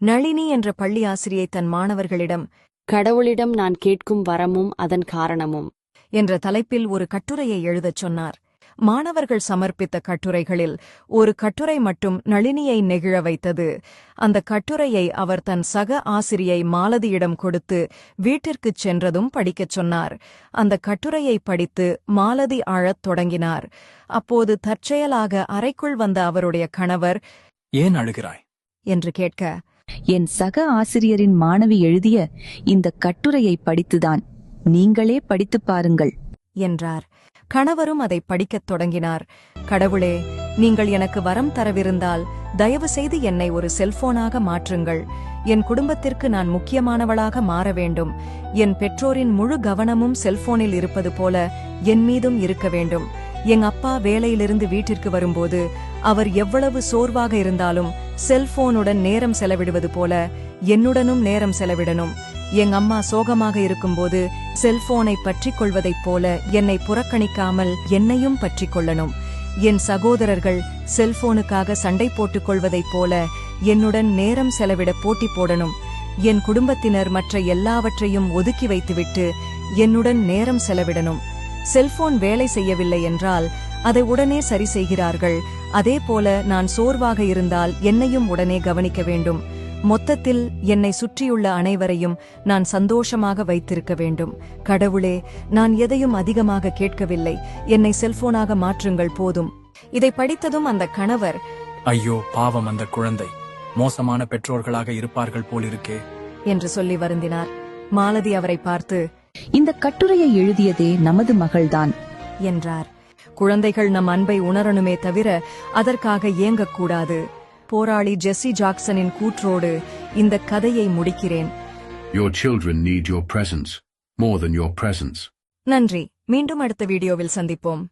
நளினி என்ற பள்ளி ஆசிரியை தன் மாணவர்களிடம் கடவுளிடம் நான் கேட்கும் வரமும் அதன் காரணமும் என்ற தலைப்பில் ஒரு கட்டுரையை எழுதச் சொன்னார். மாணவர்கள் சமர்ப்பித்த கட்டுரைகளில் ஒரு கட்டுரை மட்டும் நளினியை நெகிழ வைத்தது. அந்த கட்டுரையை அவர் தன் சக ஆசிரியை மாலதியிடம் கொடுத்து வீட்டிற்குச் சென்றதும் படிக்கச் சொன்னார். அந்த கட்டுரையை படித்து மாலதி அழத் தொடங்கினார். அப்போது தற்செயலாக அறைக்குள் வந்த அவருடைய கணவர், "ஏன் அழுகிறாய்?" என்று கேட்க, என் சக ஆசிரியரின் மாணவி எழுதிய இந்த கட்டுரையை படித்துதான். நீங்களே படித்துப் பாருங்கள் என்றார். கணவரும் அதை படிக்கத் தொடங்கினார். கடவுளே, நீங்கள் எனக்கு வரம் தரவிருந்தால் தயவு செய்து என்னை ஒரு செல்போனாக மாற்றுங்கள். என் குடும்பத்திற்கு நான் முக்கியமானவளாக மாற வேண்டும். என் பெற்றோரின் முழு கவனமும் செல்போனில் இருப்பது போல என் மீதும் இருக்க வேண்டும். எங்க அப்பா வேலையிலிருந்து வீட்டிற்கு வரும்போது அவர் எவ்வளவு சோர்வாக இருந்தாலும் செல்போனுடன் நேரம் செலவிடுவது போல என்னுடனும் நேரம் செலவிடணும். எங்க அம்மா சோகமாக இருக்கும்போது செல்போனை பற்றிக் கொள்வதைப் போல என்னை புறக்கணிக்காமல் என்னையும் பற்றிக் கொள்ளணும். என் சகோதரர்கள் செல்போனுக்காக சண்டை போட்டுக் கொள்வதைப் போல என்னுடன் நேரம் செலவிட போட்டி போடணும். என் குடும்பத்தினர் மற்ற எல்லாவற்றையும் ஒதுக்கி வைத்துவிட்டு என்னுடன் நேரம் செலவிடணும். செல்போன் வேலை செய்யவில்லை என்றால் அதை உடனே சரி செய்கிறார்கள். அதேபோல நான் சோர்வாக இருந்தால் என்னையும் உடனே கவனிக்க வேண்டும். மொத்தத்தில் என்னை சுற்றியுள்ள அனைவரையும் நான் சந்தோஷமாக வைத்திருக்க வேண்டும். கடவுளே, நான் எதையும் அதிகமாக கேட்கவில்லை. என்னை செல்போனாக மாற்றுங்கள் போதும். இதை படித்ததும் அந்த கணவர், "ஐயோ பாவம், அந்த குழந்தை மோசமான பெற்றோர்களாக இருப்பார்கள் போலிருக்கே" என்று சொல்லி வருந்தினார். மாலதி அவரை பார்த்து, இந்த கட்டுரையை எழுதியதே நமது மகள்தான் என்றார். குழந்தைகள் நம் அன்பை உணரணுமே தவிர அதற்காக ஏங்கக்கூடாது. போராளி ஜெஸ்ஸி ஜாக்சனின் கூற்றோடு இந்த கதையை முடிக்கிறேன். Your children need your presence more than your presence. நன்றி. மீண்டும் அடுத்த வீடியோவில் சந்திப்போம்.